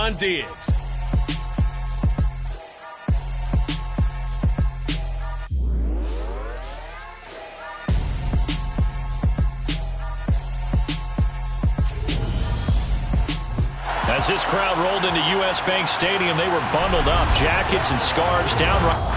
Stephon Diggs. As this crowd rolled into U.S. Bank Stadium, they were bundled up, jackets and scarves downright.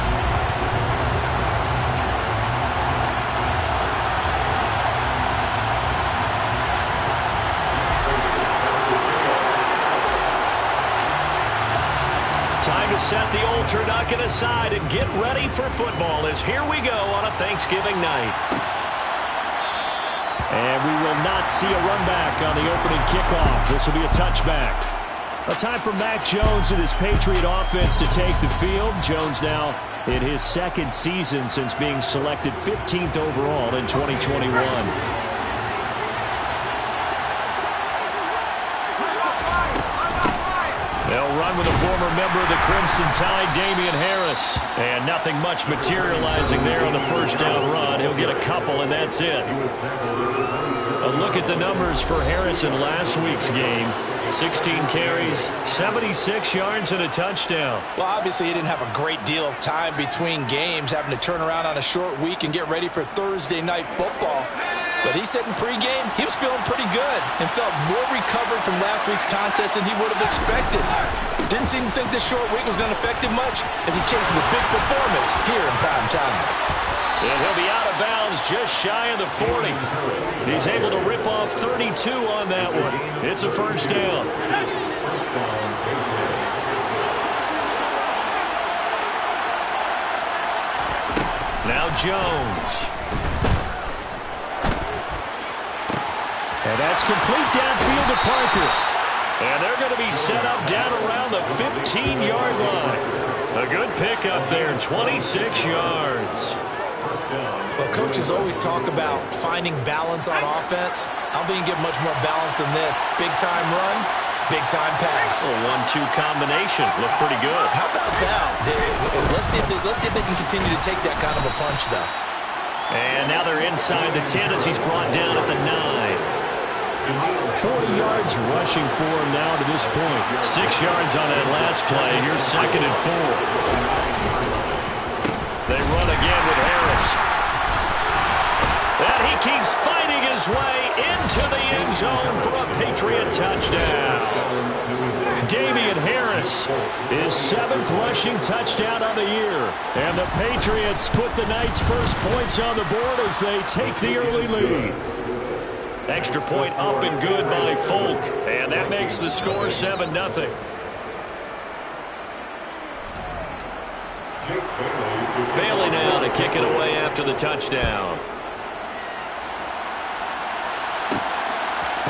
Time to set the old turducken aside and get ready for football as here we go on a Thanksgiving night. And we will not see a run back on the opening kickoff. This will be a touchback. A time for Mac Jones and his Patriot offense to take the field. Jones now in his second season since being selected 15th overall in 2021. They'll run with a former member of the Crimson Tide, Damian Harris. And nothing much materializing there on the first down run. He'll get a couple, and that's it. A look at the numbers for Harris in last week's game. 16 carries, 76 yards, and a touchdown. Well, obviously he didn't have a great deal of time between games, having to turn around on a short week and get ready for Thursday night football. But he said in pregame he was feeling pretty good and felt more recovered from last week's contest than he would have expected. Didn't seem to think this short week was going to affect him much as he chases a big performance here in prime time. And he'll be out of bounds just shy of the 40. He's able to rip off 32 on that one. It's a first down. Now Jones. And that's complete downfield to Parker. And they're going to be set up down around the 15-yard line. A good pickup there, 26 yards. Well, coaches always talk about finding balance on offense. I don't think you get much more balance than this. Big-time run, big-time pass. A 1-2 combination. Looked pretty good. How about that? Let's see if they can continue to take that kind of a punch, though. And now they're inside the 10 as he's brought down at the 9. 40 yards rushing for him now to this point. 6 yards on that last play. Here's 2nd and 4. They run again with Harris. And he keeps fighting his way into the end zone for a Patriot touchdown. Damian Harris, his 7th rushing touchdown of the year. And the Patriots put the Knights' first points on the board as they take the early lead. Extra point up and good by Folk. And that makes the score 7-0. Bailey now to kick it away after the touchdown.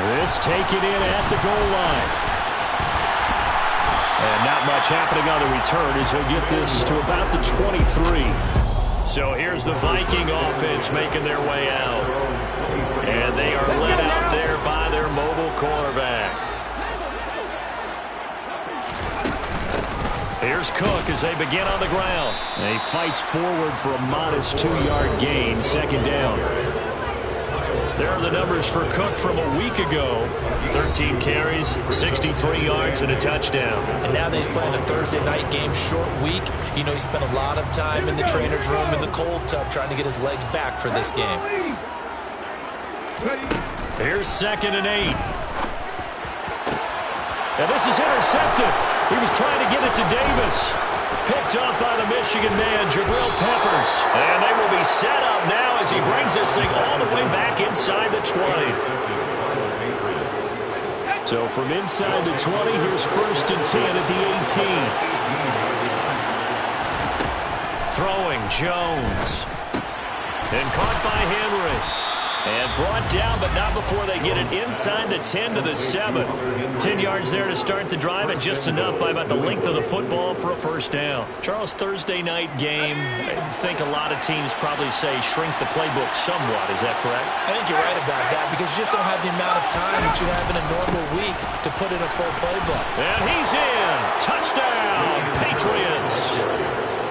This taken in at the goal line. And not much happening on the return as he'll get this to about the 23. So here's the Viking offense making their way out. And they are led out there by their mobile quarterback. Here's Cook as they begin on the ground. And he fights forward for a modest 2-yard gain, 2nd down. There are the numbers for Cook from a week ago. 13 carries, 63 yards, and a touchdown. And now that he's playing a Thursday night game, short week, you know he spent a lot of time in the trainer's room in the cold tub trying to get his legs back for this game. Here's 2nd and 8. And this is intercepted. He was trying to get it to Davis. Picked off by the Michigan man, Jabril Peppers. And they will be set up now as he brings this thing all the way back inside the 20. So from inside the 20, here's 1st and 10 at the 18. Throwing Jones. And caught by Henry. And brought down, but not before they get it inside the 10 to the 7. 10 yards there to start the drive, and just enough by about the length of the football for a first down. Charles, Thursday night game, I think a lot of teams probably say shrink the playbook somewhat. Is that correct? I think you're right about that because you just don't have the amount of time that you have in a normal week to put in a full playbook. And he's in. Touchdown, Patriots.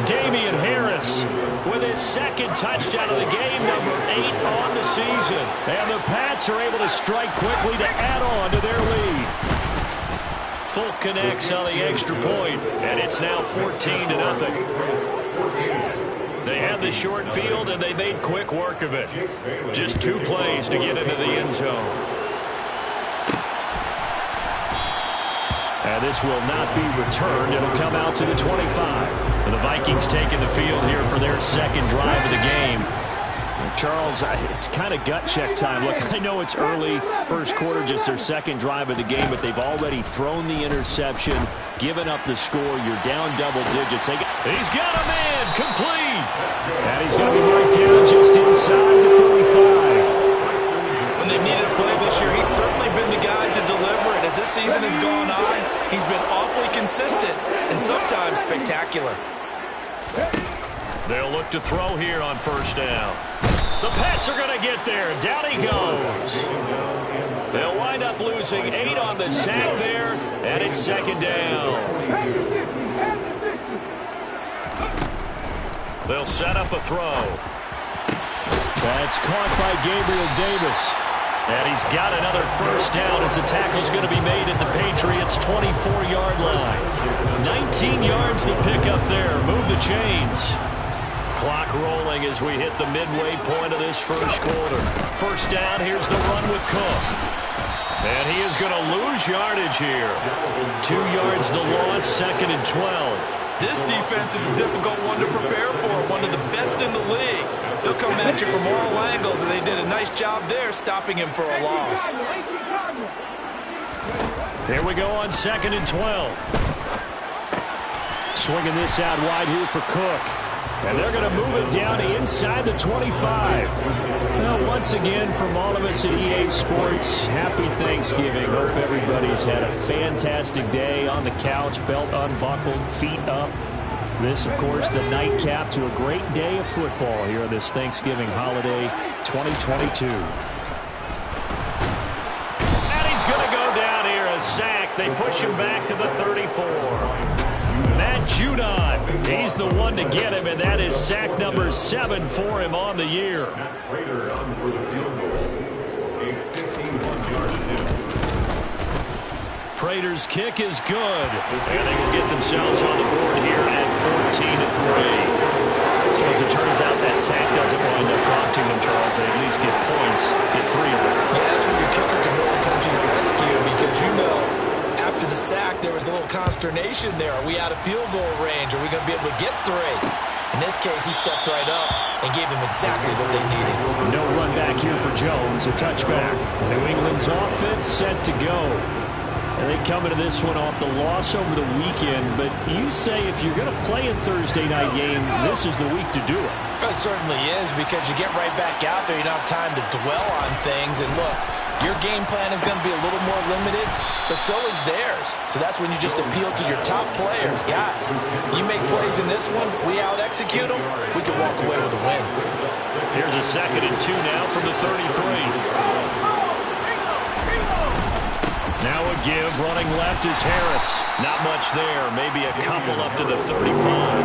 Damian Harris with his 2nd touchdown of the game, number 8 on the season. And the Pats are able to strike quickly to add on to their lead. Folk connects on the extra point, and it's now 14-0. They had the short field, and they made quick work of it. Just 2 plays to get into the end zone. And this will not be returned. It'll come out to the 25. And the Vikings taking the field here for their second drive of the game. Charles, it's kind of gut check time. Look, I know it's early, first quarter, just their second drive of the game, but they've already thrown the interception, given up the score. You're down double digits. He's got a man, complete. And he's going to be right down just inside the 45. When they've needed a play this year, he's certainly been the guy to deliver it. As this season has gone on, he's been awfully consistent and sometimes spectacular. They'll look to throw here on first down. The Pats are going to get there. Down he goes. They'll wind up losing 8 on the sack there, and it's second down. They'll set up a throw. That's caught by Gabriel Davis. And he's got another first down as the tackle's going to be made at the Patriots' 24-yard line. 19 yards to pick up there. Move the chains. Clock rolling as we hit the midway point of this first quarter. First down, here's the run with Cook. And he is going to lose yardage here. 2 yards the loss, second and 12. This defense is a difficult one to prepare for, one of the best in the league. They'll come at you from all angles, and they did a nice job there stopping him for a loss. Here we go on second and 12. Swinging this out wide here for Cook. And they're going to move it down inside the 25. Well, once again, from all of us at EA Sports, happy Thanksgiving. Hope everybody's had a fantastic day on the couch, belt unbuckled, feet up. This, of course, the nightcap to a great day of football here on this Thanksgiving holiday 2022. And he's going to go down here, a sack. They push him back to the 34. Matt Judon, he's the one to get him, and that is sack number 7 for him on the year. Prater's kick is good, and they will get themselves on the board here at 14-3. So as it turns out, that sack doesn't wind up costing them, Charles. They at least get points, get 3 of them. Yeah, that's when your kicker can really come to your rescue, because you know, after the sack, there was a little consternation there. Are we out of field goal range? Are we going to be able to get 3? In this case, he stepped right up and gave them exactly what they needed. No run back here for Jones, a touchback. New England's offense set to go. And they come into this one off the loss over the weekend. But you say if you're going to play a Thursday night game, this is the week to do it. It certainly is, because you get right back out there. You don't have time to dwell on things. And look, your game plan is going to be a little more limited, but so is theirs. So that's when you just appeal to your top players. Guys, you make plays in this one, we out-execute them, we can walk away with a win. Here's a second and 2 now from the 33. Now a give, running left is Harris. Not much there, maybe a couple up to the 35.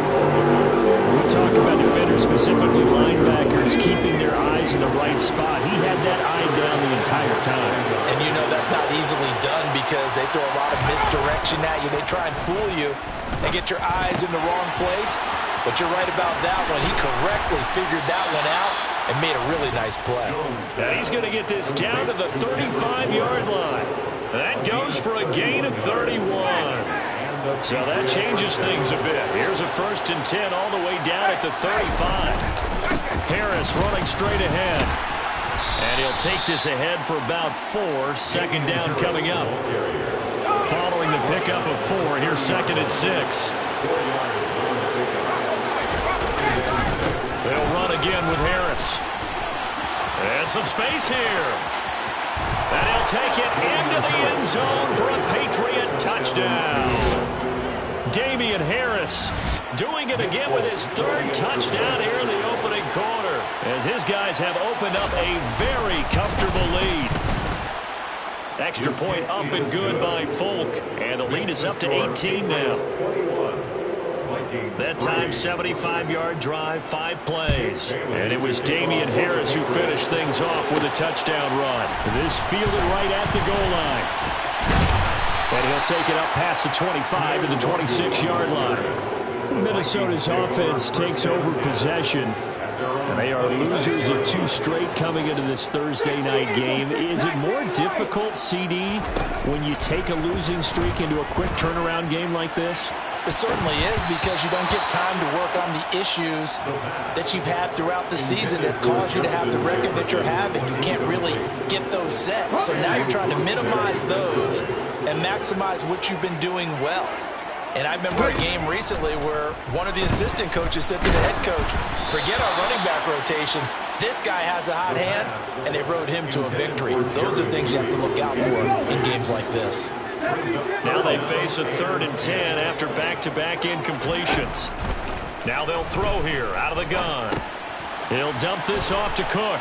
We talk about defenders, specifically linebackers, keeping their eyes in the right spot. He had that eye down the entire time. And you know that's not easily done, because they throw a lot of misdirection at you. They try and fool you and get your eyes in the wrong place. But you're right about that one. He correctly figured that one out and made a really nice play. Now he's going to get this down to the 35-yard line. That goes for a gain of 31. So that changes things a bit. Here's a first and 10 all the way down at the 35. Harris running straight ahead. And he'll take this ahead for about 4. Second down coming up. Following the pickup of 4, here's second and 6. They'll run again with Harris. And some space here. And he'll take it into the end zone for a Patriot touchdown. Damian Harris doing it again with his 3rd touchdown here in the opening quarter, as his guys have opened up a very comfortable lead. Extra point up and good by Folk, and the lead is up to 18 now. That time, 75-yard drive, 5 plays. And it was Damian Harris who finished things off with a touchdown run. This fielded right at the goal line. And he'll take it up past the 25 to the 26-yard line. Minnesota's offense takes over possession. And they are losers of 2 straight coming into this Thursday night game. Is it more difficult, CD, when you take a losing streak into a quick turnaround game like this? It certainly is, because you don't get time to work on the issues that you've had throughout the season that have caused you to have the record that you're having. You can't really get those set. So now you're trying to minimize those and maximize what you've been doing well. And I remember a game recently where one of the assistant coaches said to the head coach, forget our running back rotation. This guy has a hot hand, and they rode him to a victory. Those are things you have to look out for in games like this. Now they face a 3rd and 10 after back-to-back incompletions. Now they'll throw here out of the gun. He'll dump this off to Cook.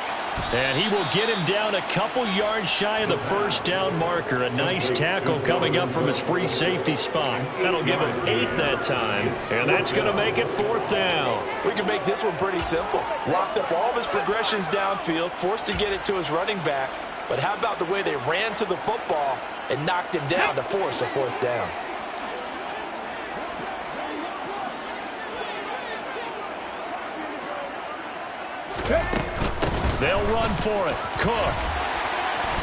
And he will get him down a couple yards shy of the first down marker. A nice tackle coming up from his free safety spot. That'll give him 8 that time. And that's going to make it 4th down. We can make this one pretty simple. Locked up all of his progressions downfield, forced to get it to his running back. But how about the way they ran to the football and knocked him down to force a 4th down? They'll run for it. Cook.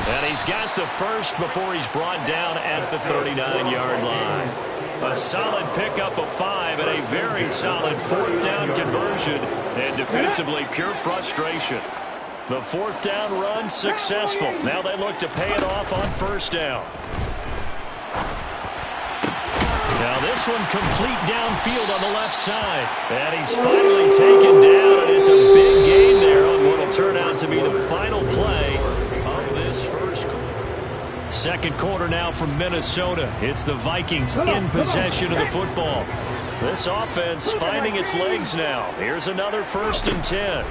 And he's got the first before he's brought down at the 39-yard line. A solid pickup of 5 and a very solid 4th down conversion. And defensively, pure frustration. The 4th down run successful. Now they look to pay it off on 1st down. Now this one complete downfield on the left side. And he's finally taken down, and it's a big gain there on what will turn out to be the final play of this first quarter. Second quarter now from Minnesota. It's the Vikings in possession of the football. This offense finding its legs now. Here's another 1st and 10.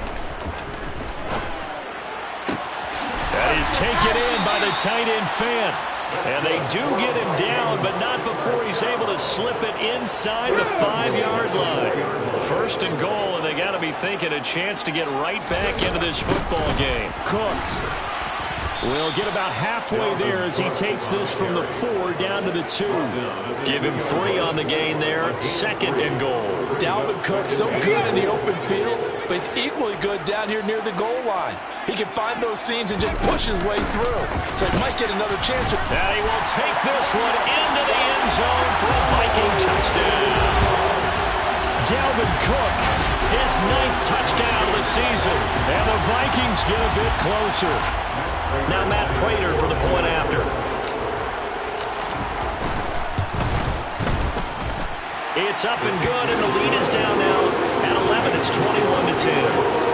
That is taken in by the tight end Fan. And they do get him down, but not before he's able to slip it inside the 5-yard line. 1st and goal, and they got to be thinking a chance to get right back into this football game. Cook will get about halfway there as he takes this from the 4 down to the 2. Give him 3 on the gain there. 2nd and goal. Dalvin Cook so good in the open field, but he's equally good down here near the goal line. He can find those seams and just push his way through. So he might get another chance. And he will take this one into the end zone for a Viking touchdown. Dalvin Cook, his 9th touchdown of the season. And the Vikings get a bit closer. Now Matt Prater for the point after. It's up and good, and the lead is down now at 11. It's 21-10.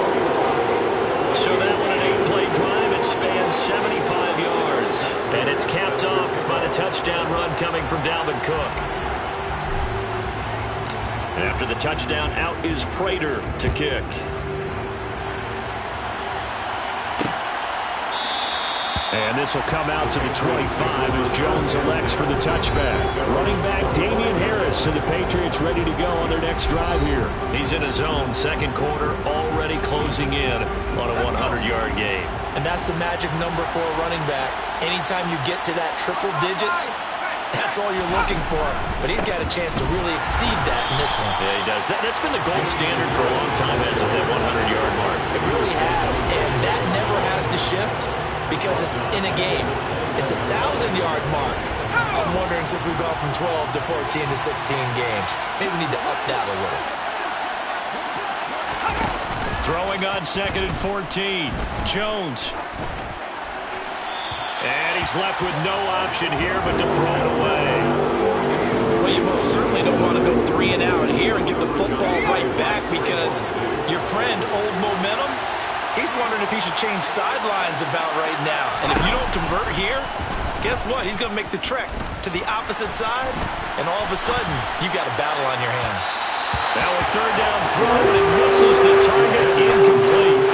So that one, an 8-play drive. It spans 75 yards. And it's capped off by the touchdown run coming from Dalvin Cook. After the touchdown, out is Prater to kick. And this will come out to the 25 as Jones elects for the touchback. Running back Damian Harris and the Patriots ready to go on their next drive here. He's in his own second quarter, already closing in on a 100-yard game. And that's the magic number for a running back. Anytime you get to that triple digits, that's all you're looking for. But he's got a chance to really exceed that in this one. Yeah, he does. That's been the gold standard for a long time, hasn't it, that 100-yard mark? It really has, and that never has to shift. Because it's in a game. It's a 1,000-yard mark. I'm wondering, since we've gone from 12 to 14 to 16 games, maybe we need to up that a little. Throwing on 2nd and 14. Jones. And he's left with no option here but to throw it away. Well, you most certainly don't want to go 3 and out here and get the football right back, because your friend, Old Momentum, he's wondering if he should change sidelines about right now. And if you don't convert here, guess what? He's going to make the trek to the opposite side, and all of a sudden, you've got a battle on your hands. Now a 3rd down throw, and it misses the target. Incomplete.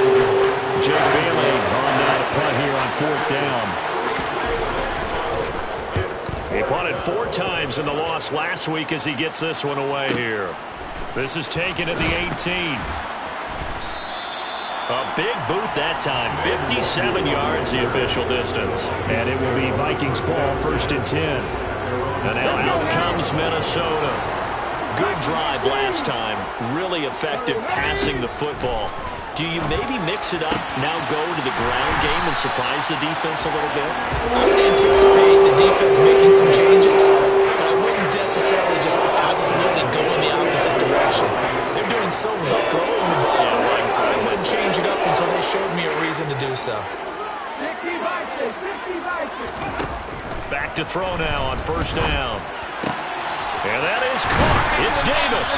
Jake Bailey on down to punt here on 4th down. He punted 4 times in the loss last week as he gets this one away here. This is taken at the 18. A big boot that time. 57 yards the official distance. And it will be Vikings ball, 1st and 10. And now out comes Minnesota. Good drive last time. Really effective passing the football. Do you maybe mix it up, now go to the ground game and surprise the defense a little bit? I would anticipate the defense making some changes, but I wouldn't necessarily just absolutely go in the opposite direction. They're doing so well throwing the ball. I wouldn't change it up until they showed me a reason to do so. Back to throw now on first down. And that is caught. It's Davis.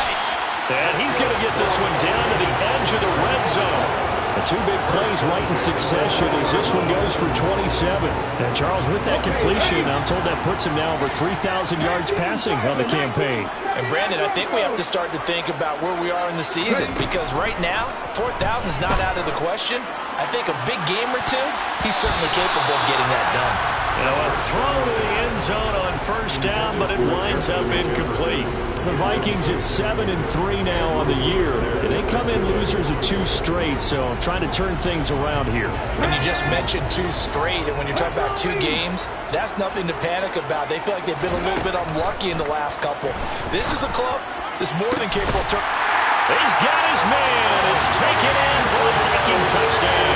And he's going to get this one down to the edge of the red zone. The two big plays right in succession as this one goes for 27. And Charles, with that completion, I'm told that puts him now over 3,000 yards passing on the campaign. And Brandon, I think we have to start to think about where we are in the season, because right now, 4,000 is not out of the question. I think a big game or two, he's certainly capable of getting that done. You know, a throw to the end zone on first down, but it winds up incomplete. The Vikings at 7-3 now on the year. And they come in losers of 2 straight, so trying to turn things around here. And you just mentioned 2 straight, and when you're talking about 2 games, that's nothing to panic about. They feel like they've been a little bit unlucky in the last couple. This is a club that's more than capable of turning. He's got his man. It's taken in for a Viking touchdown.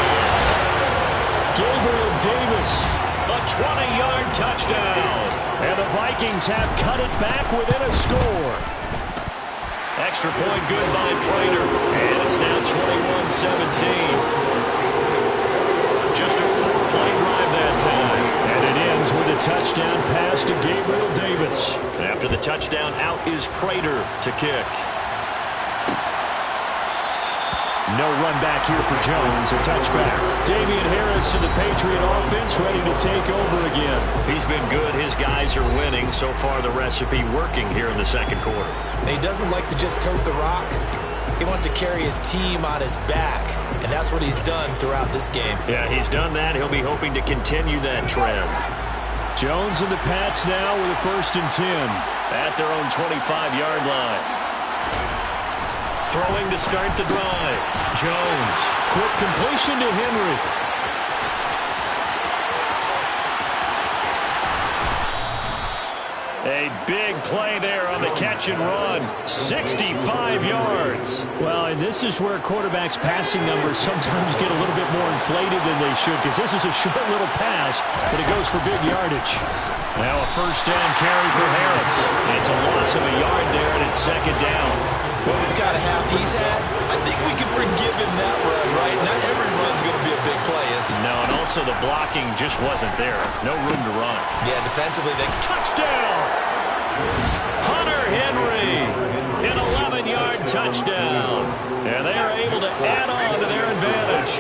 Gabriel Davis, a 20-yard touchdown. And the Vikings have cut it back within a score. Extra point good by Prater. And it's now 21-17. Just a 4-play drive that time. And it ends with a touchdown pass to Gabriel Davis. And after the touchdown, out is Prater to kick. No run back here for Jones, a touchback. Damian Harris and the Patriot offense ready to take over again. He's been good. His guys are winning. So far, the recipe working here in the second quarter. And he doesn't like to just tote the rock. He wants to carry his team on his back, and that's what he's done throughout this game. Yeah, he's done that. He'll be hoping to continue that trend. Jones and the Pats now with a 1st and 10 at their own 25-yard line. Throwing to start the drive. Jones. Quick completion to Henry. A big play there on the catch and run. 65 yards. Well, and this is where quarterbacks' passing numbers sometimes get a little bit more inflated than they should, because this is a short little pass, but it goes for big yardage. Now a 1st down carry for Harris. It's a loss of a yard there, and it's 2nd down. Well, with the kind of half he's had, I think we can forgive him that run, right? Not every run's going to be a big play, is it? No, and also the blocking just wasn't there. No room to run. Yeah, defensively, they... Touchdown! Hunter Henry, an 11-yard touchdown. And they are able to add on to their advantage.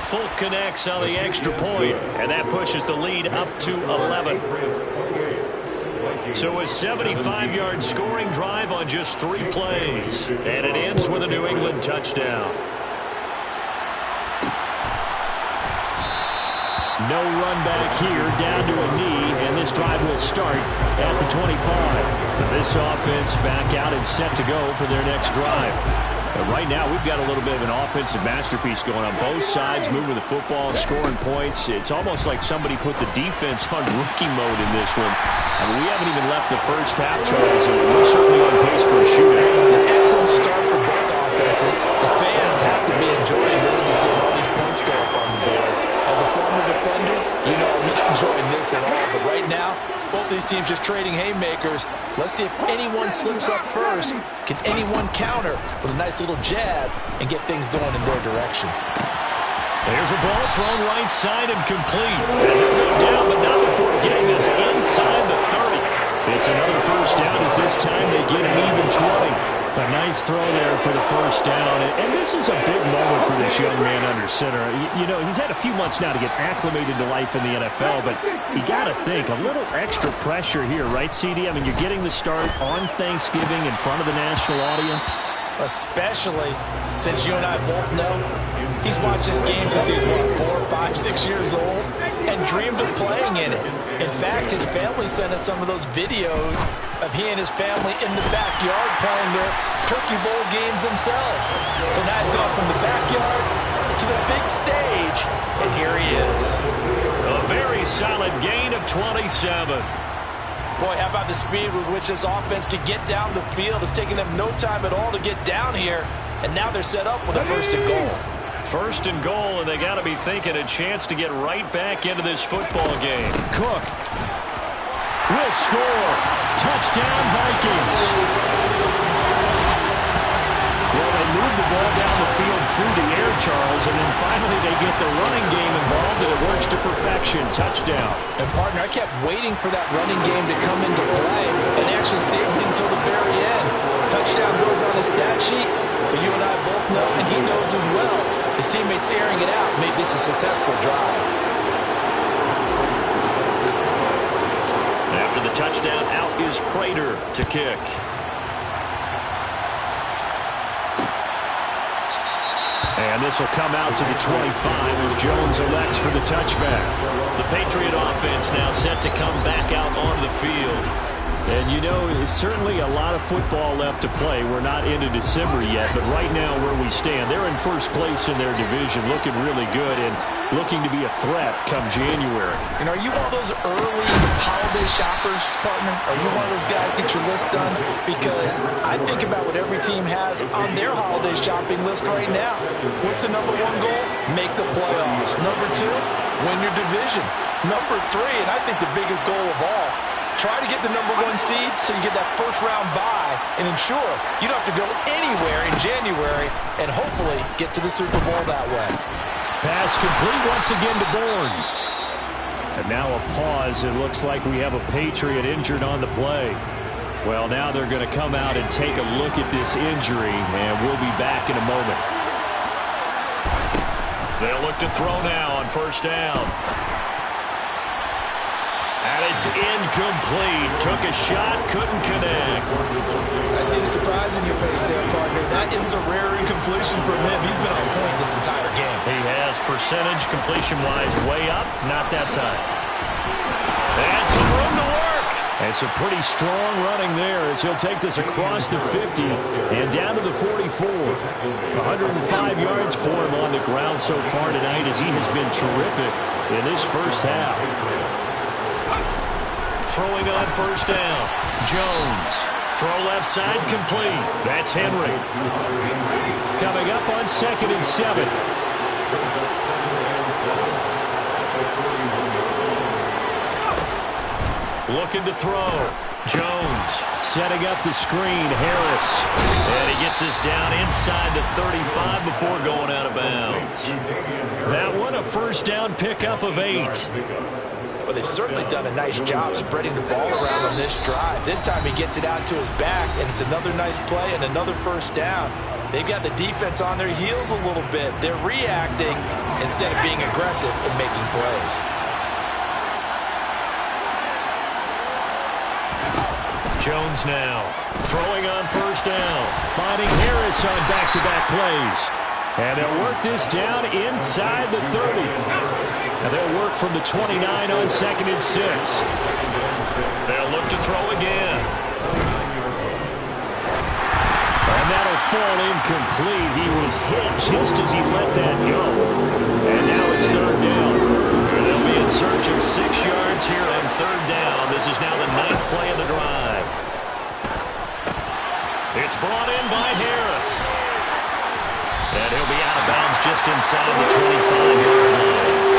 Fulk connects on the extra point, and that pushes the lead up to 11. So a 75-yard scoring drive on just 3 plays. And it ends with a New England touchdown. No run back here, down to a knee, and this drive will start at the 25. Now this offense back out and set to go for their next drive. And right now, we've got a little bit of an offensive masterpiece going on. Both sides moving the football, scoring points. It's almost like somebody put the defense on rookie mode in this one. I mean, we haven't even left the first half, Charles, and we're certainly on pace for a shootout. An excellent start for both offenses. The fans have to be enjoying this to see all these points go up on the board. As a former defender, you know I'm not enjoying this at all. But right now, both these teams just trading haymakers. Let's see if anyone slips up first. Can anyone counter with a nice little jab and get things going in their direction? There's a ball thrown right side and complete. And he'll go down, but not before getting this inside the 30. It's another 1st down as this time they get an even 20. A nice throw there for the 1st down. And this is a big moment for this young man under center. You know, he's had a few months now to get acclimated to life in the NFL, but you got to think, a little extra pressure here, right, CD? I mean, you're getting the start on Thanksgiving in front of the national audience. Especially since you and I both know he's watched this game since he was, what, 4, 5, 6 years old and dreamed of playing in it. In fact, his family sent us some of those videos of he and his family in the backyard playing their Turkey Bowl games themselves. So now he's gone from the backyard to the big stage, and here he is. A very solid gain of 27. Boy, how about the speed with which this offense can get down the field? It's taking them no time at all to get down here, and now they're set up with a first and goal. First and goal, and they got to be thinking a chance to get right back into this football game. Cook will score. Touchdown, Vikings. Well, they move the ball down the field through the air, Charles, and then finally they get the running game involved, and it works to perfection. Touchdown. And, partner, I kept waiting for that running game to come into play and actually saved it until the very end. Touchdown goes on the stat sheet, but you and I both know, and he knows as well, his teammates airing it out made this a successful drive. After the touchdown, out is Prater to kick. And this will come out to the 25 as Jones elects for the touchback. The Patriot offense now set to come back out onto the field. And, you know, it's certainly a lot of football left to play. We're not into December yet, but right now where we stand, they're in first place in their division, looking really good and looking to be a threat come January. And are you one of those early holiday shoppers, partner? Are you one of those guys get your list done? Because I think about what every team has on their holiday shopping list right now. What's the number one goal? Make the playoffs. Number two, win your division. Number three, and I think the biggest goal of all, try to get the number one seed so you get that first round bye and ensure you don't have to go anywhere in January and hopefully get to the Super Bowl that way. Pass complete once again to Bourne. And now a pause. It looks like we have a Patriot injured on the play. Well, now they're going to come out and take a look at this injury, and we'll be back in a moment. They'll look to throw now on first down. And it's incomplete. Took a shot, couldn't connect. I see the surprise in your face there, partner. That is a rare incompletion from him. He's been on point this entire game. He has percentage completion-wise way up. Not that time. And some room to work. And some pretty strong running there as he'll take this across the 50 and down to the 44. 105 yards for him on the ground so far tonight as he has been terrific in this first half. Throwing on first down. Jones. Throw left side complete. That's Henry. Coming up on 2nd and 7. Looking to throw. Jones setting up the screen. Harris. And he gets this down inside the 35 before going out of bounds. That one a first down pickup of 8. Well, they've certainly done a nice job spreading the ball around on this drive. This time he gets it out to his back, and it's another nice play and another first down. They've got the defense on their heels a little bit. They're reacting instead of being aggressive and making plays. Jones now throwing on first down. Finding Harris on back-to-back plays. And they'll work this down inside the 30. And they'll work from the 29 on 2nd and 6. They'll look to throw again. And that'll fall incomplete. He was hit just as he let that go. And now it's 3rd down. They'll be in search of 6 yards here on 3rd down. This is now the 9th play of the drive. It's brought in by Harris. And he'll be out of bounds just inside the 25-yard line.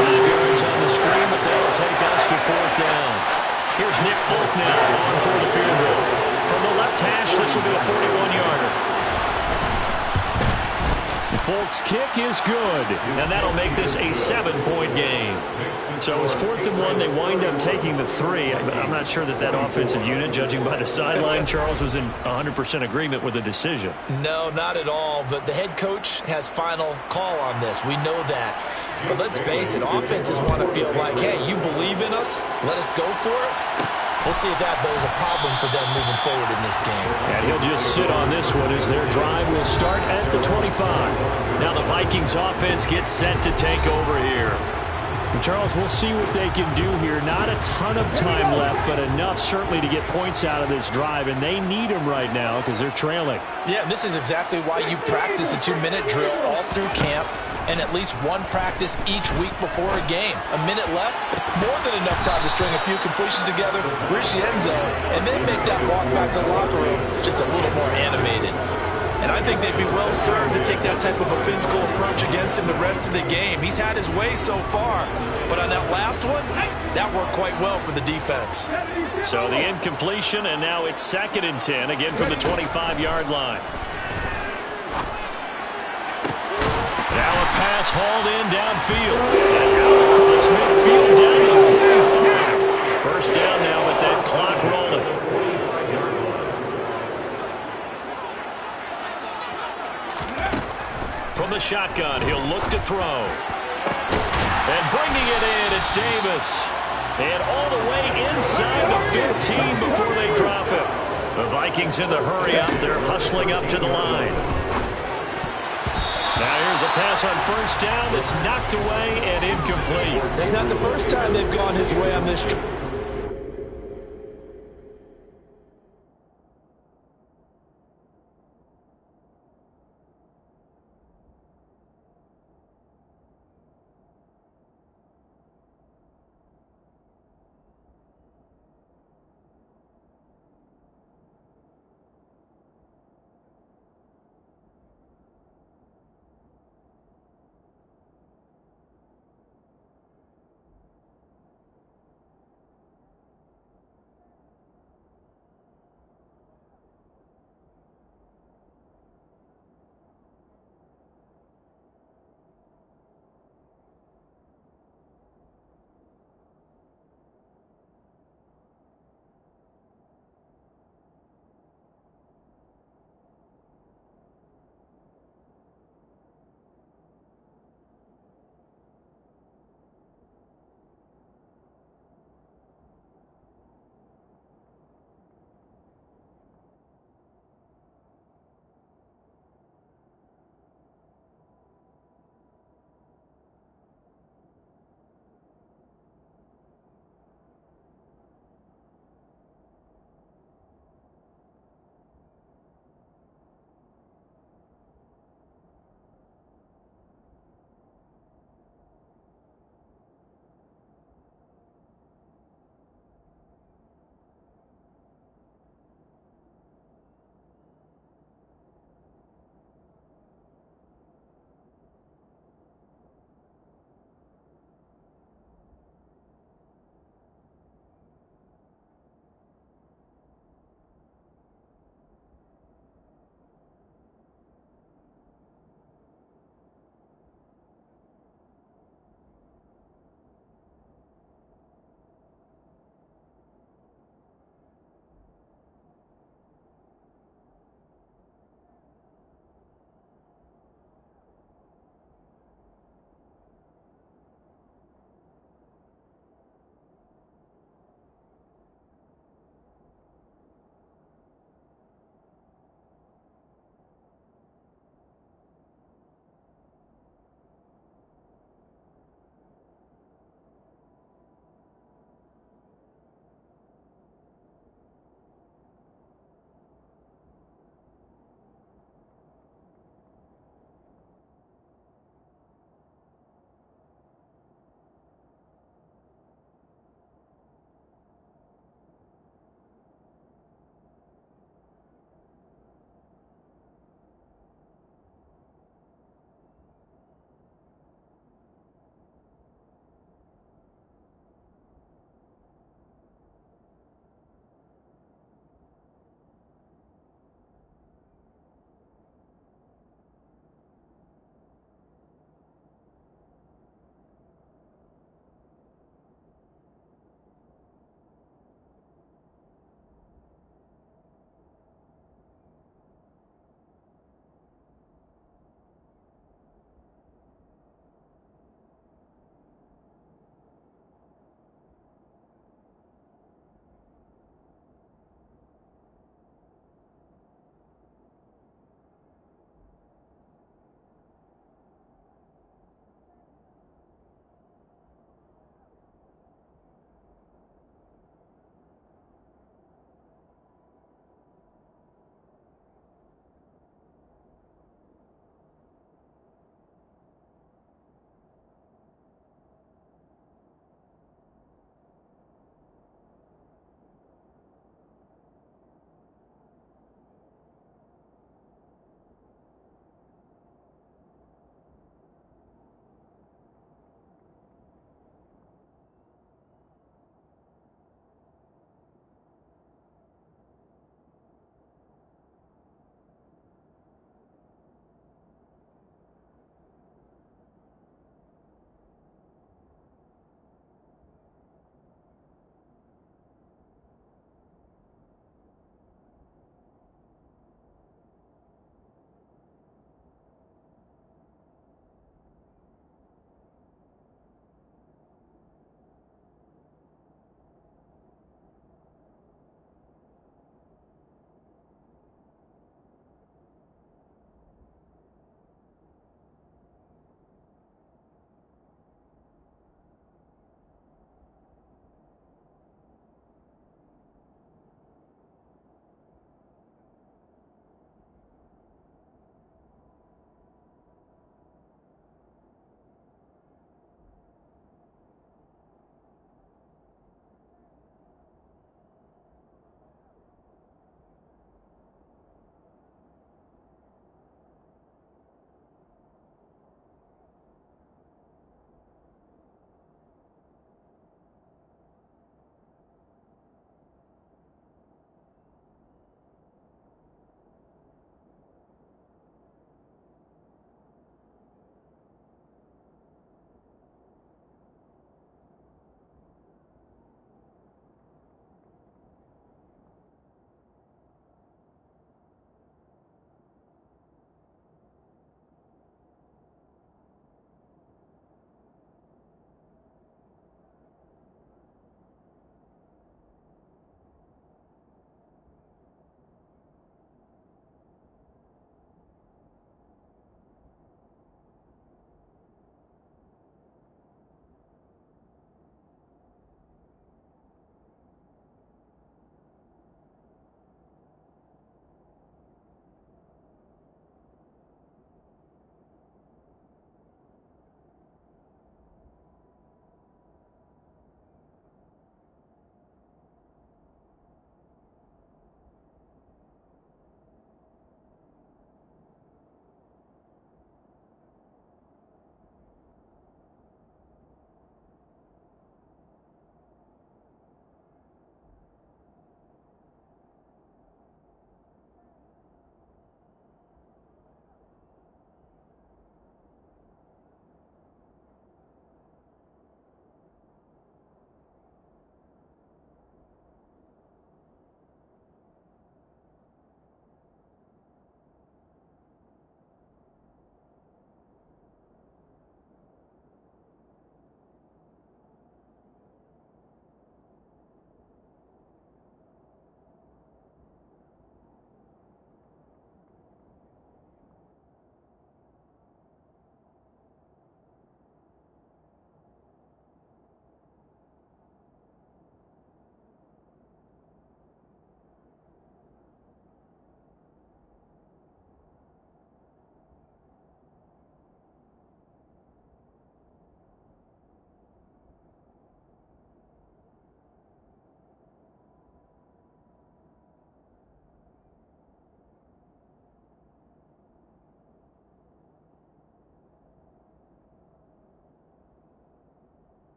5 yards on the screen, but that'll take us to 4th down. Here's Nick Folk now on for the field goal. From the left hash, this will be a 41-yarder. Folk's kick is good, and that'll make this a 7-point game. So it's 4th and 1. They wind up taking the 3. I'm not sure that offensive unit, judging by the sideline, Charles, was in 100% agreement with the decision. No, not at all. But the head coach has final call on this. We know that. But let's face it, offenses want to feel like, hey, you believe in us? Let us go for it. We'll see if that is a problem for them moving forward in this game. And he'll just sit on this one as their drive will start at the 25. Now the Vikings offense gets set to take over here. And Charles, we'll see what they can do here. Not a ton of time left, but enough certainly to get points out of this drive, and they need them right now because they're trailing. Yeah, this is exactly why you practice a 2-minute drill all through camp and at least one practice each week before a game. A minute left, more than enough time to string a few completions together, reach the end zone, and then make that walk back to the locker room just a little more animated. And I think they'd be well served to take that type of a physical approach against him the rest of the game. He's had his way so far, but on that last one, that worked quite well for the defense. So the incompletion, and now it's 2nd and 10, again from the 25-yard line. Now a pass hauled in downfield. And out across midfield down to the 45. First down now with that clock rolling. From the shotgun, he'll look to throw. And bringing it in, it's Davis. And all the way inside the 15 before they drop it. The Vikings in the hurry up. They're hustling up to the line. Now here's a pass on first down that's knocked away and incomplete. That's not the first time they've gone his way on this.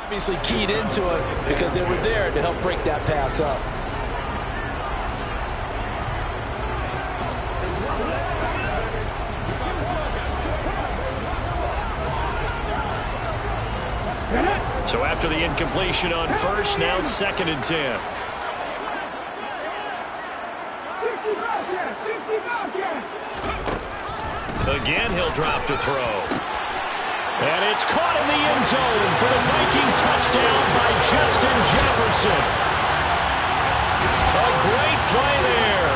Obviously keyed into it because they were there to help break that pass up. So after the incompletion on first, now 2nd and 10. Again, he'll drop to throw. And it's caught in the end zone for the Viking touchdown by Justin Jefferson. A great play there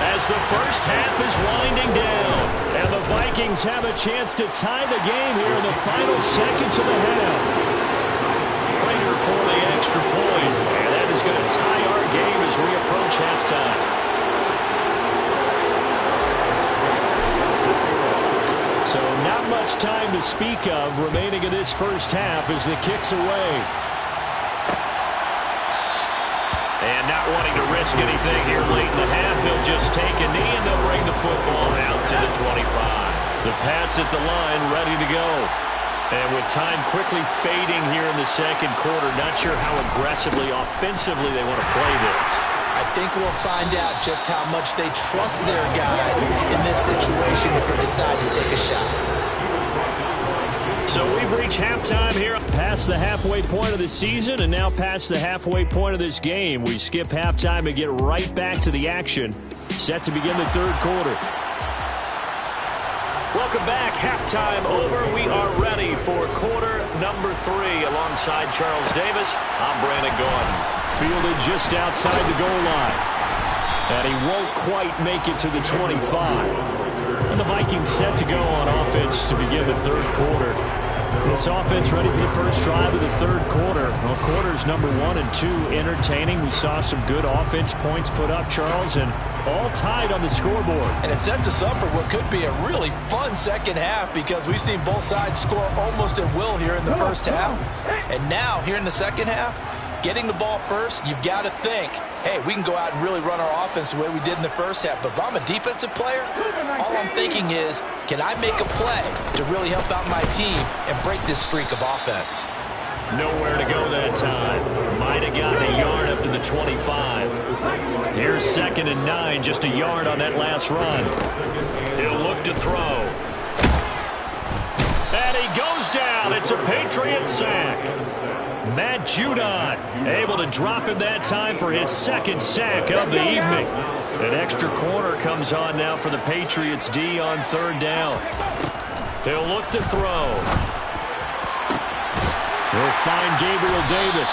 as the first half is winding down. And the Vikings have a chance to tie the game here in the final seconds of the half. Prater for the extra point. And that is going to tie our game as we approach halftime. So not much time to speak of remaining in this first half as the kick's away. And not wanting to risk anything here late in the half, he'll just take a knee and they'll bring the football out to the 25. The Pats at the line ready to go. And with time quickly fading here in the second quarter, not sure how aggressively, offensively they want to play this. I think we'll find out just how much they trust their guys in this situation if they decide to take a shot. So we've reached halftime here, past the halfway point of the season, and now past the halfway point of this game. We skip halftime and get right back to the action, set to begin the third quarter. Welcome back. Halftime over. We are ready for quarter number 3. Alongside Charles Davis, I'm Brandon Gordon. Fielded just outside the goal line. And he won't quite make it to the 25. And the Vikings set to go on offense to begin the third quarter. This offense ready for the first drive of the third quarter. Well, quarters number 1 and 2 entertaining. We saw some good offense points put up, Charles, and all tied on the scoreboard. And it sets us up for what could be a really fun second half because we've seen both sides score almost at will here in the first half. And now, here in the second half, getting the ball first, you've got to think, hey, we can go out and really run our offense the way we did in the first half. But if I'm a defensive player, all I'm thinking is, can I make a play to really help out my team and break this streak of offense? Nowhere to go that time. Might have gotten a yard up to the 25. Here's 2nd and 9, just a yard on that last run. He'll look to throw. And he goes down. It's a Patriot sack. Matt Judon able to drop him that time for his 2nd sack of the evening. An extra corner comes on now for the Patriots D on 3rd down. He'll look to throw. He'll find Gabriel Davis.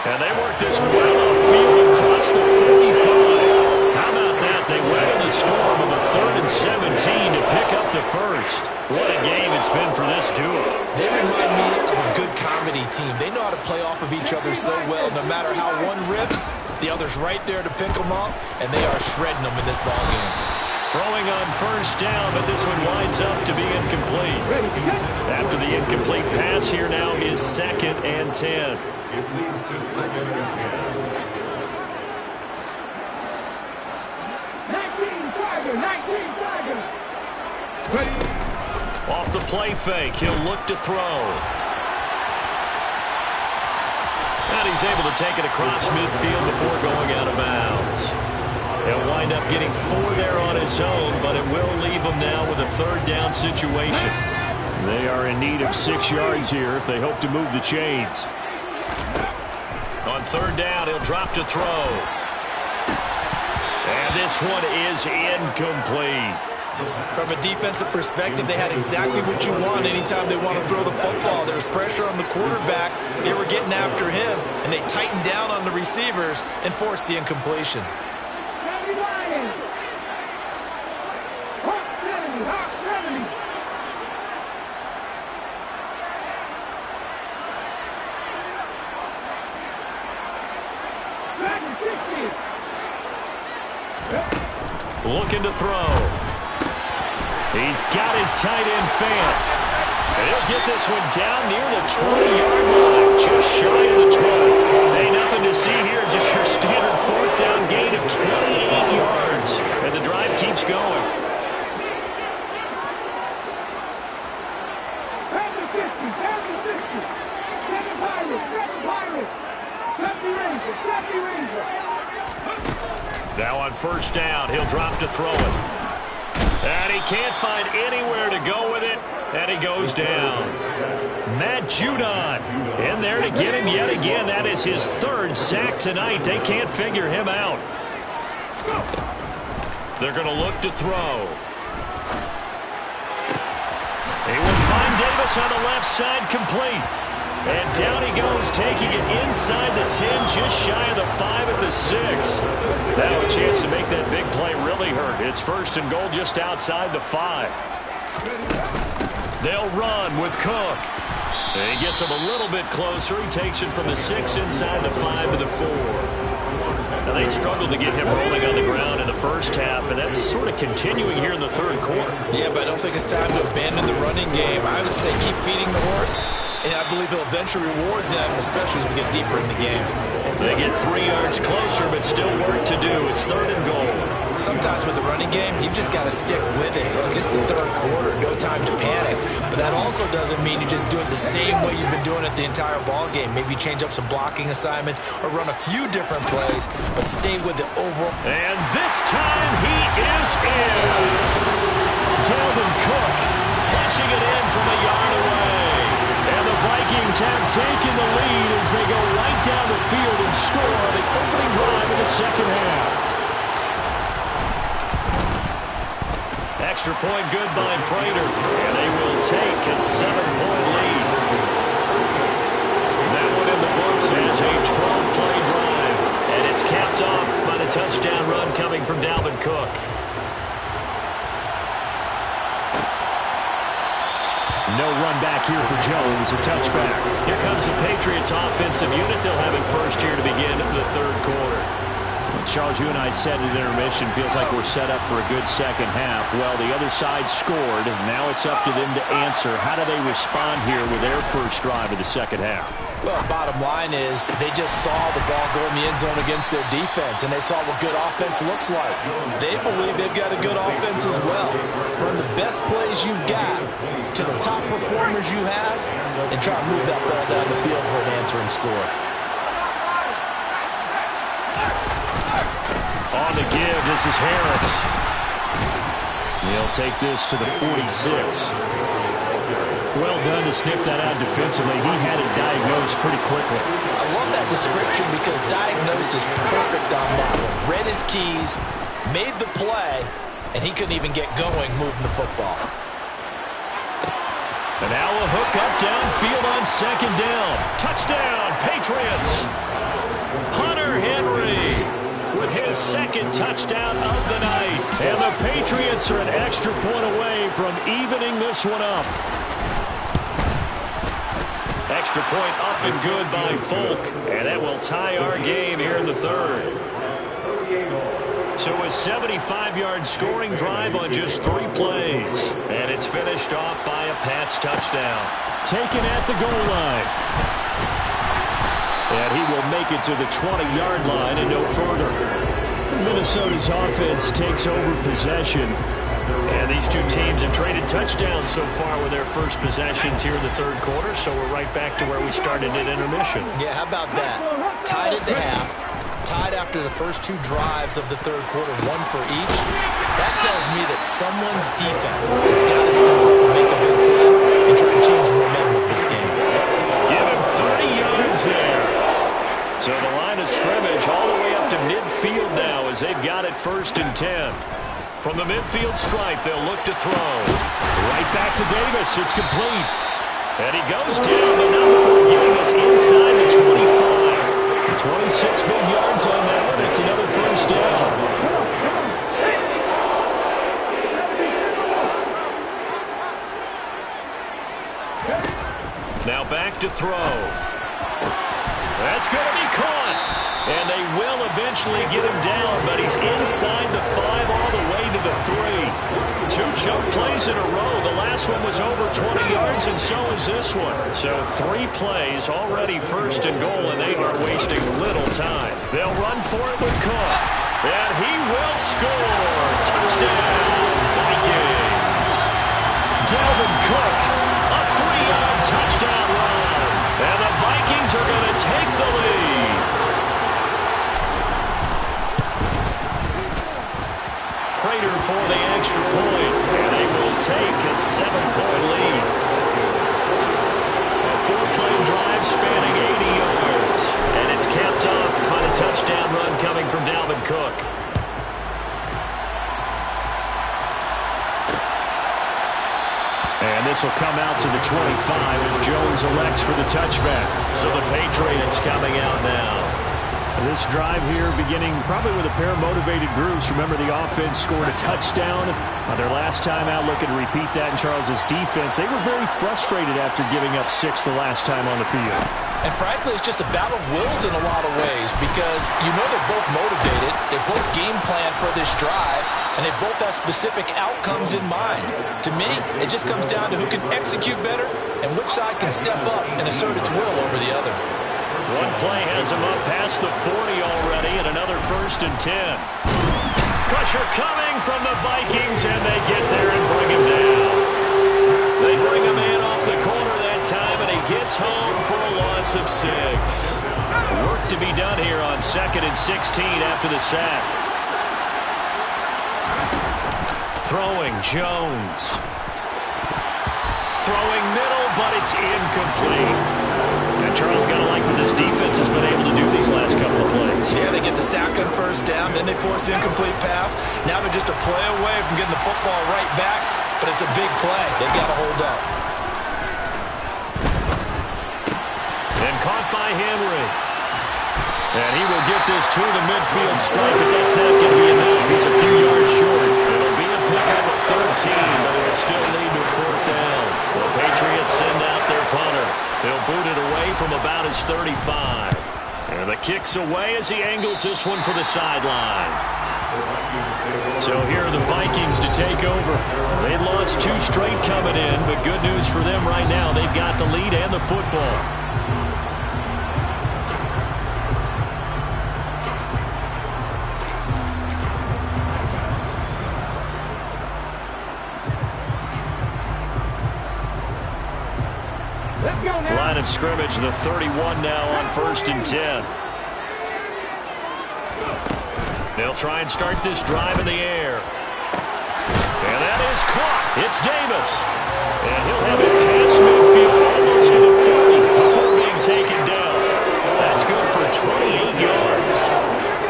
And they work this well upfield across the 45. How about that? They weather the storm of a 3rd and 17 to pick up the first. What a game it's been for this duo. They remind me of a good comedy team. They know how to play off of each other so well. No matter how one riffs, the other's right there to pick them up, and they are shredding them in this ballgame. Throwing on first down, but this one winds up to be incomplete. After the incomplete pass, here now is 2nd and 10. It leads to 2nd and 10. 19 Tiger. Ready. Off the play fake, he'll look to throw. And he's able to take it across midfield before going out of bounds. He'll wind up getting 4 there on his own, but it will leave him now with a 3rd down situation. They are in need of 6 yards here if they hope to move the chains. On 3rd down, he'll drop to throw. And this one is incomplete. From a defensive perspective, they had exactly what you want anytime they want to throw the football. There was pressure on the quarterback. They were getting after him, and they tightened down on the receivers and forced the incompletion. Looking to throw. He's got his tight end fan. And he'll get this one down near the 20-yard line, just shy of the 20. Hey, nothing to see here, just your standard 4th down gain of 28 yards. And the drive keeps going. Now on first down, he'll drop to throw it. And he can't find anywhere to go with it, and he goes down. Matt Judon in there to get him yet again. That is his third sack tonight. They can't figure him out. They're going to look to throw. He will find Davis on the left side, complete. And down he goes, taking it inside the 10, just shy of the 5 at the 6. Now a chance to make that big play really hurt. It's first and goal just outside the 5. They'll run with Cook. And he gets him a little bit closer. He takes it from the 6 inside the 5 to the 4. Now they struggled to get him rolling on the ground in the first half, and that's sort of continuing here in the third quarter. Yeah, but I don't think it's time to abandon the running game. I would say keep feeding the horse, and I believe he'll eventually reward them, especially as we get deeper in the game. They get 3 yards closer, but still work to do. It's third and goal. Sometimes with the running game, you've just got to stick with it. Look, it's the third quarter, no time to panic. But that also doesn't mean you just do it the same way you've been doing it the entire ball game. Maybe change up some blocking assignments or run a few different plays, but stay with the overall. And this time he is in. Dalvin Cook punching it in from a yard away. And the Vikings have taken the lead as they go right down the field and score on the opening drive of the second half. Extra point good by Prater, and they will take a 7-point lead. That one in the books as a 12-play drive, and it's capped off by the touchdown run coming from Dalvin Cook. No run back here for Jones, a touchback. Here comes the Patriots offensive unit. They'll have it first here to begin the third quarter. Charles, you and I said at intermission, feels like we're set up for a good second half. Well, the other side scored. Now it's up to them to answer. How do they respond here with their first drive of the second half? Well, bottom line is they just saw the ball go in the end zone against their defense, and they saw what good offense looks like. They believe they've got a good offense as well. Run the best plays you've got to the top performers you have and try to move that ball down the field for an answering score. On the give, this is Harris. He'll take this to the 46. Well done to sniff that out defensively. He had it diagnosed pretty quickly. I love that description because diagnosed is perfect on that one. Read his keys, made the play, and he couldn't even get going moving the football. And now a hook up downfield on second down. Touchdown, Patriots. Hunter Henry with his second touchdown of the night. And the Patriots are an extra point away from evening this one up. Extra point up and good by Folk. And that will tie our game here in the third. So a 75-yard scoring drive on just 3 plays. And it's finished off by a Pats touchdown. Taken at the goal line. And he will make it to the 20-yard line and no further. Minnesota's offense takes over possession. And these two teams have traded touchdowns so far with their first possessions here in the third quarter. So we're right back to where we started at intermission. Yeah, how about that? Tied at the half. Tied after the first 2 drives of the third quarter, 1 for each. That tells me that someone's defense has got to step up and make a big play and try and change the momentum of this game. Give him 30 yards there. So the line of scrimmage all the way up to midfield now as they've got it first and 10. From the midfield stripe, they'll look to throw. Right back to Davis. It's complete. And he goes down, but not before getting us inside the 25. 26 big yards on that one. It's another first down. Now back to throw. That's going to be caught. And they will eventually get him down, but he's inside the 5 all the way to the 3. 2 choke plays in a row. The last one was over 20 yards, and so is this one. So 3 plays already first and goal, and they are wasting little time. They'll run for it with Cook. And he will score. Touchdown, Vikings. Dalvin Cook, a 3-yard touchdown run. And the Vikings are going to take the lead. Cook. And this will come out to the 25 as Jones elects for the touchback. So the Patriots coming out now. This drive here beginning probably with a pair of motivated groups. Remember, the offense scored a touchdown on their last time out, looking to repeat that in Charles's defense. They were very frustrated after giving up 6 the last time on the field. And frankly, it's just a battle of wills in a lot of ways because you know they're both motivated, they both game plan for this drive, and they both have specific outcomes in mind. To me, it just comes down to who can execute better and which side can step up and assert its will over the other. One play has him up past the 40 already, and another 1st and 10. Pressure coming from the Vikings, and they get there and bring him down. They bring a man off the corner that time, and he gets home for a loss of 6. Work to be done here on 2nd and 16 after the sack. Throwing, Jones. Throwing middle, but it's incomplete. And Charles got to like what this defense has been able to do these last couple of plays. Yeah, they get the sack on 1st down, then they force the incomplete pass. Now they're just a play away from getting the football right back, but it's a big play. They've got to hold up. And caught by Henry. And he will get this to the midfield strike, but that's not going to be enough. He's a few yards short. It'll be a pickup of 13, but it'll still lead to a 4th down. The Patriots send out their punter. They'll boot it away from about his 35. And the kick's away as he angles this one for the sideline. So here are the Vikings to take over. They lost 2 straight coming in, but good news for them right now. They've got the lead and the football. Line of scrimmage, the 31 now on 1st and 10. They'll try and start this drive in the air. And that is caught. It's Davis. And he'll have it past midfield almost to the 30 before being taken down. That's good for 28 yards.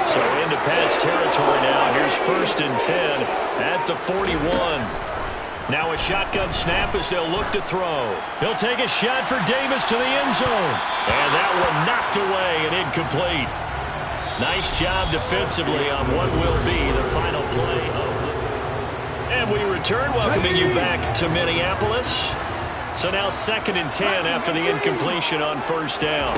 So into Pat's territory now. Here's 1st and 10 at the 41. Now a shotgun snap as they'll look to throw. He'll take a shot for Davis to the end zone. And that one knocked away and incomplete. Nice job defensively on what will be the final play of the... And we return, welcoming you back to Minneapolis. So now 2nd and 10 after the incompletion on 1st down.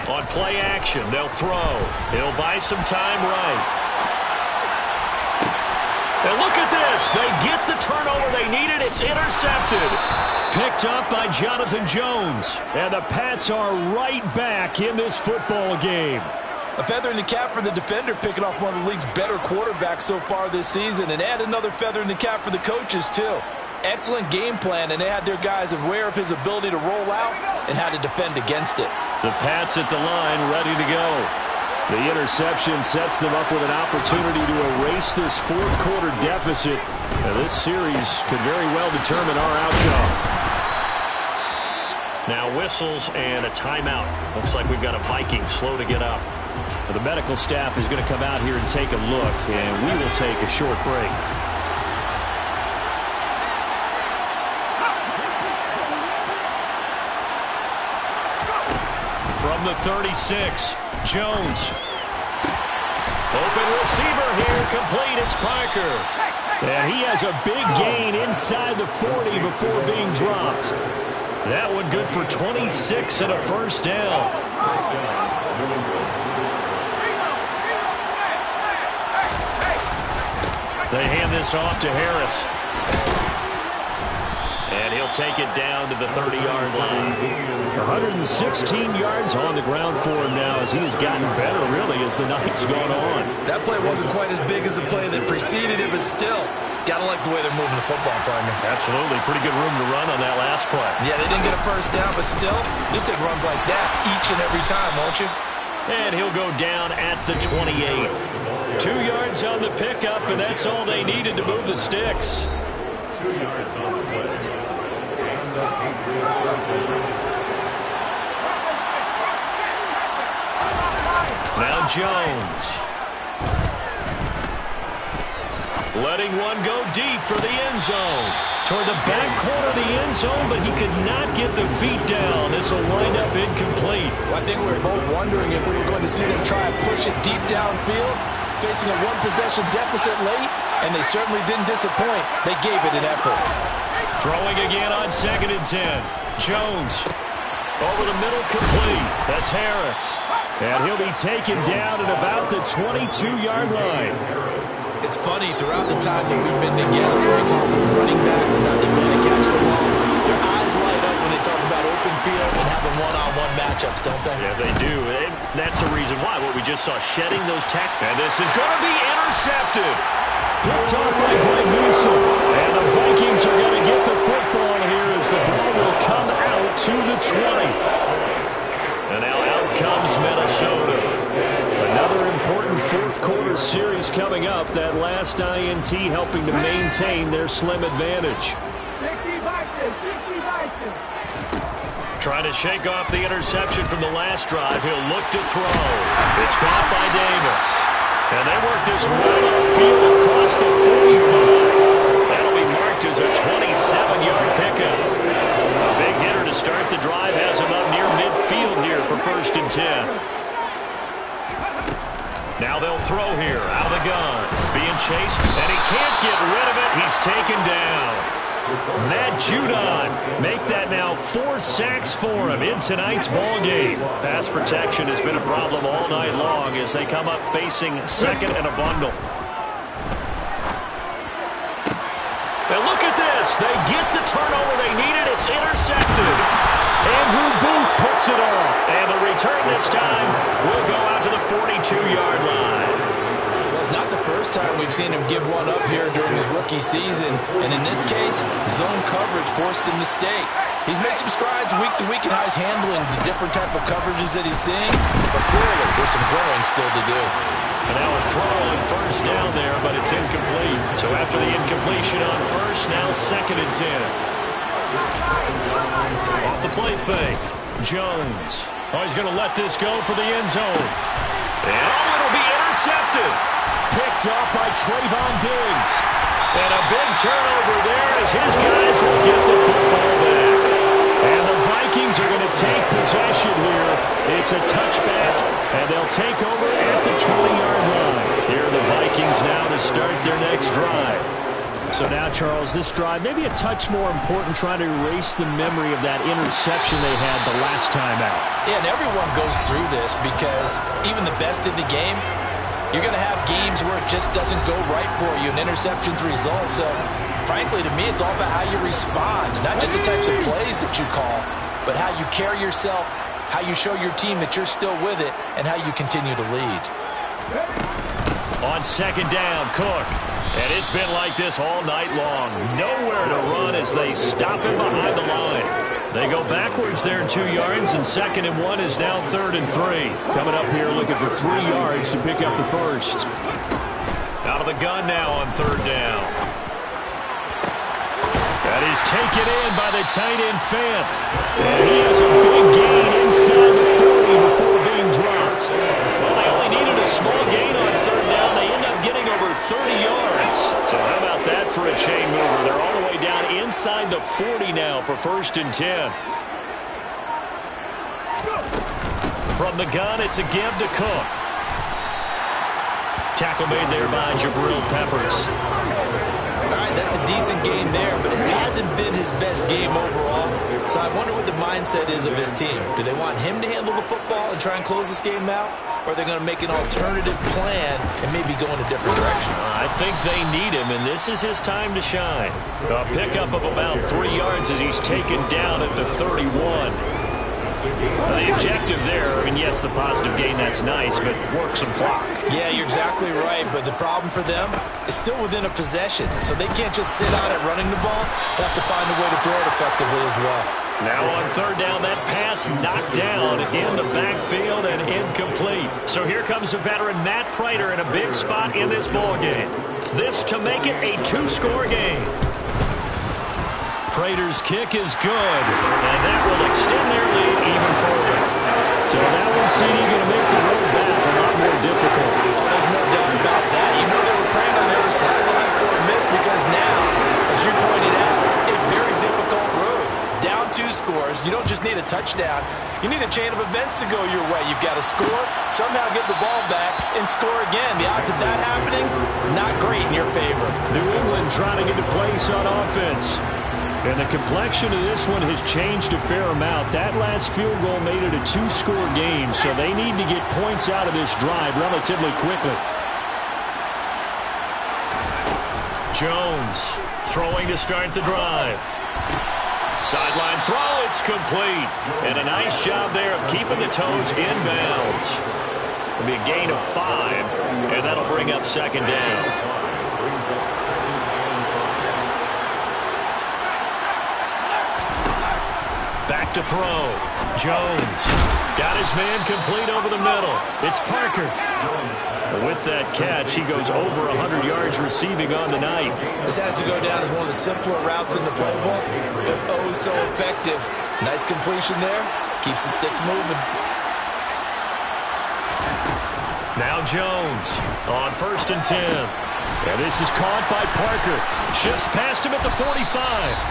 On play action, they'll throw. He'll buy some time right. And look at this. They get the turnover they needed. It's intercepted. Picked up by Jonathan Jones. And the Pats are right back in this football game. A feather in the cap for the defender, picking off one of the league's better quarterbacks so far this season. And add another feather in the cap for the coaches, too. Excellent game plan, and they had their guys aware of his ability to roll out and how to defend against it. The Pats at the line, ready to go. The interception sets them up with an opportunity to erase this 4th quarter deficit. And this series could very well determine our outcome. Now whistles and a timeout. Looks like we've got a Viking slow to get up. The medical staff is going to come out here and take a look, and we will take a short break. From the 36, Jones. Open receiver here, complete, it's Parker. And he has a big gain inside the 40 before being dropped. That one good for 26 and a 1st down. They hand this off to Harris. And he'll take it down to the 30-yard line. 116 yards on the ground for him now as he has gotten better, really, as the night's gone on. That play wasn't quite as big as the play that preceded it, but still, gotta like the way they're moving the football, partner. Absolutely. Pretty good room to run on that last play. Yeah, they didn't get a 1st down, but still, you'll take runs like that each and every time, won't you? And he'll go down at the 28. 2 yards on the pickup, and that's all they needed to move the sticks. 2 yards on the play. Now Jones. Letting one go deep for the end zone. Toward the back corner of the end zone, but he could not get the feet down. This will wind up incomplete. Well, I think we were both wondering if we were going to see them try and push it deep downfield, facing a one-possession deficit late, and they certainly didn't disappoint. They gave it an effort. Throwing again on 2nd and 10. Jones over the middle, complete. That's Harris. And he'll be taken down at about the 22-yard line. It's funny, throughout the time that we've been together, when we talk with running backs and how they play to catch the ball, their eyes light up when they talk about open field and having one-on-one matchups, don't they? Yeah, they do. And that's the reason why. What we just saw, shedding those tackles. And this is going to be intercepted. Picked off by Greg Newsome. And the Vikings are going to get the football here as the ball will come out to the 20. And now out comes Minnesota. Another important fourth-quarter series coming up. That last INT helping to maintain their slim advantage. Trying to shake off the interception from the last drive. He'll look to throw. It's caught by Davis. And they work this right upfield across the 45. That'll be marked as a 27-yard pickup. A big hitter to start the drive has him up near midfield here for 1st and 10. Now they'll throw here, out of the gun. Being chased, and he can't get rid of it. He's taken down. Matt Judon make that now 4 sacks for him in tonight's ball game. Pass protection has been a problem all night long as they come up facing 2nd and a bundle. And look at this. They get the turnover they needed. It's intercepted. Andrew Booth picks it off. And the return this time will go out to the 42-yard line. Well, it's not the first time we've seen him give one up here during his rookie season. And in this case, zone coverage forced the mistake. He's made some strides week to week in how he's handling the different type of coverages that he's seeing. But clearly, there's some growing still to do. And now a throw on 1st down there, but it's incomplete. So after the incompletion on 1st, now 2nd and 10. Off the play fake. Jones. Oh, he's going to let this go for the end zone. And it'll be intercepted. Picked off by Trayvon Diggs. And a big turnover there as his guys will get the football back. And the Vikings are going to take possession here. It's a touchback, and they'll take over at the 20-yard line. Here are the Vikings now to start their next drive. So now, Charles, this drive maybe a touch more important, trying to erase the memory of that interception they had the last time out. Yeah, and everyone goes through this because even the best in the game, you're going to have games where it just doesn't go right for you, and interceptions result. So, frankly, to me, it's all about how you respond, not just the types of plays that you call, but how you carry yourself, how you show your team that you're still with it, and how you continue to lead. On 2nd down, Cook. And it's been like this all night long. Nowhere to run as they stop him behind the line. They go backwards there 2 yards, and 2nd and 1 is now 3rd and 3. Coming up here looking for 3 yards to pick up the first. Out of the gun now on 3rd down. That is taken in by the tight end Fant. And he has a big gain inside the 40 before being dropped. Well, they only needed a small gain on 3rd down. They end up getting over 30 yards. So how about that for a chain mover? They're all the way down inside the 40 now for 1st and 10. From the gun, it's a give to Cook. Tackle made there by Jabril Peppers. All right, that's a decent game there, but it hasn't been his best game overall. So I wonder what the mindset is of his team. Do they want him to handle the football and try and close this game out? Or are they going to make an alternative plan and maybe go in a different direction? I think they need him, and this is his time to shine. A pickup of about 3 yards as he's taken down at the 31. The objective there, I mean, yes, the positive gain, that's nice, but work some clock. Yeah, you're exactly right, but the problem for them is still within a possession, so they can't just sit on it running the ball. They have to find a way to throw it effectively as well. Now on 3rd down, that pass knocked down in the backfield and incomplete. So here comes the veteran Matt Prater in a big spot in this ballgame. This to make it a 2-score game. Prater's kick is good, and that will extend their lead even further. So that one, CD, going to make the road back a lot more difficult. Oh, there's no doubt you don't just need a touchdown. You need a chain of events to go your way. You've got to score, somehow get the ball back, and score again. The odds of that happening, not great in your favor. New England trying to get a place on offense. And the complexion of this one has changed a fair amount. That last field goal made it a two-score game, so they need to get points out of this drive relatively quickly. Jones throwing to start the drive. Sideline throw, it's complete. And a nice job there of keeping the toes inbounds. It'll be a gain of 5, and that'll bring up second down. Back to throw. Jones got his man complete over the middle. It's Parker. With that catch, he goes over 100 yards receiving on the night. This has to go down as one of the simpler routes in the playbook, but oh so effective. Nice completion there. Keeps the sticks moving. Now Jones on 1st and 10. And this is caught by Parker. Just past him at the 45.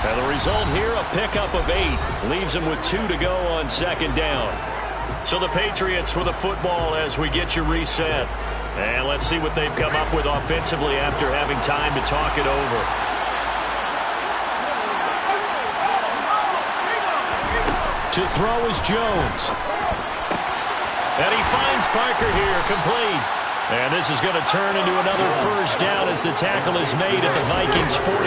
And the result here, a pickup of 8. Leaves him with 2 to go on second down. So the Patriots with the football as we get you reset. And let's see what they've come up with offensively after having time to talk it over. To throw is Jones. And he finds Parker here, complete. And this is going to turn into another first down as the tackle is made at the Vikings' 43.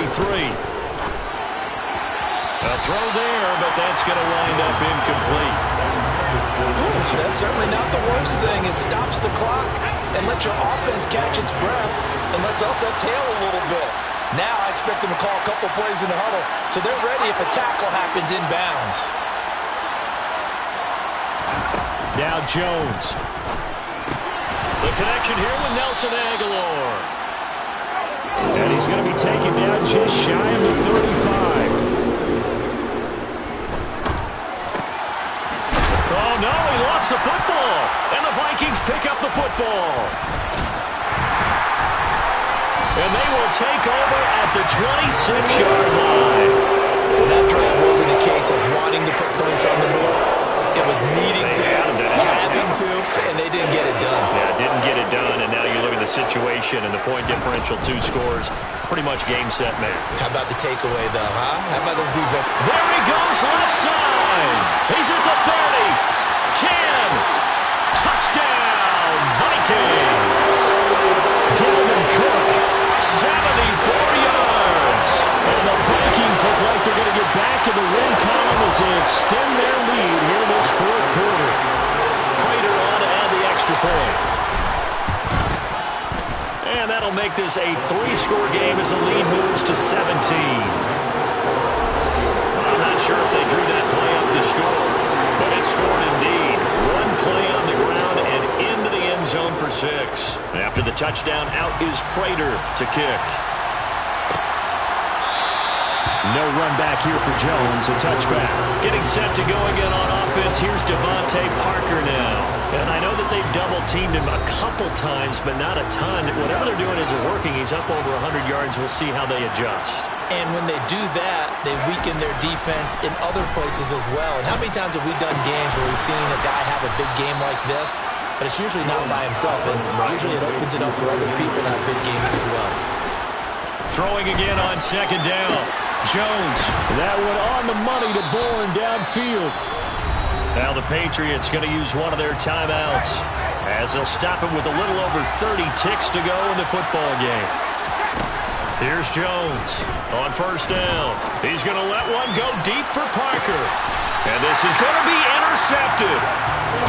A throw there, but that's going to wind up incomplete. Ooh, that's certainly not the worst thing. It stops the clock and lets your offense catch its breath and lets us exhale a little bit. Now I expect them to call a couple plays in the huddle so they're ready if a tackle happens inbounds. Now Jones. The connection here with Nelson Aguilar. And he's going to be taken down just shy of the 35. Oh, no, he lost the football. And the Vikings pick up the football. And they will take over at the 26-yard line. Well, that drive wasn't a case of wanting to put points on the board. It was needing to, having to, and they didn't get it done. Yeah, didn't get it done, and now you look at the situation and the point differential, 2 scores, pretty much game, set, match. How about the takeaway, though, huh? How about those defense? There he goes, left side. He's at the 30, 10. Touchdown, Vikings. Dalvin Cook, 74 yards. And the Vikings look like they're going to get back in the win column as they extend their lead here in this 4th quarter. Prater on to add the extra point. And that'll make this a 3-score game as the lead moves to 17. I'm not sure if they drew that play up to score, but it scored indeed. 1 play on the ground and into the end zone for 6. After the touchdown, out is Prater to kick. No run back here for Jones, a touchback. Getting set to go again on offense, here's Devontae Parker now. And I know that they've double-teamed him a couple times, but not a ton. Whatever they're doing isn't working. He's up over 100 yards. We'll see how they adjust. And when they do that, they weaken their defense in other places as well. And how many times have we done games where we've seen a guy have a big game like this, but it's usually not by himself, is it? Usually it opens it up for other people to have big games as well. Throwing again on second down. Jones, that one on the money to Bourne downfield. Now the Patriots going to use one of their timeouts as they'll stop it with a little over 30 ticks to go in the football game. Here's Jones on 1st down. He's going to let one go deep for Parker. And this is going to be intercepted.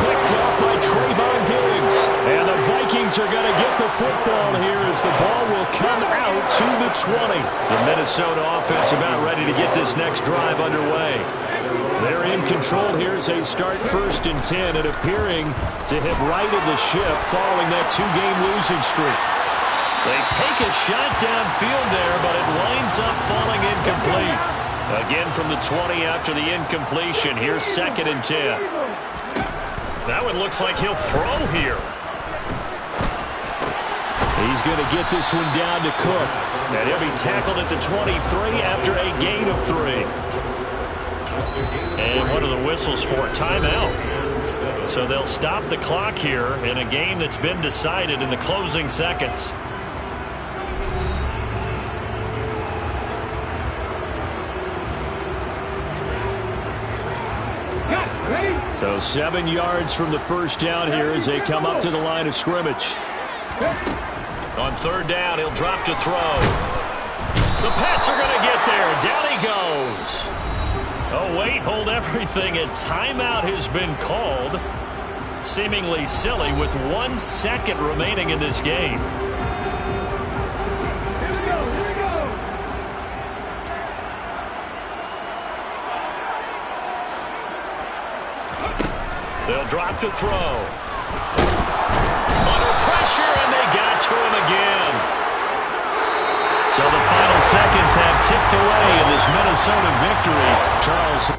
Picked off by Trayvon Diggs. And the Vikings are going to get the football here as the ball will come out to the 20. The Minnesota offense about ready to get this next drive underway. They're in control here as they start 1st and 10 and appearing to have righted the ship following that 2-game losing streak. They take a shot downfield there, but it winds up falling incomplete. Again from the 20 after the incompletion. Here's 2nd and 10. That one looks like he'll throw here. He's going to get this one down to Cook. And he'll be tackled at the 23 after a gain of 3. And one of the whistles for a timeout. So they'll stop the clock here in a game that's been decided in the closing seconds. So 7 yards from the first down here as they come up to the line of scrimmage. On third down, he'll drop to throw. The Pats are going to get there. Down he goes. Oh, wait, hold everything. A timeout has been called. Seemingly silly with 1 second remaining in this game. They'll drop to throw. Under pressure, and they got to him again. So the final seconds have ticked away in this Minnesota victory. Charles,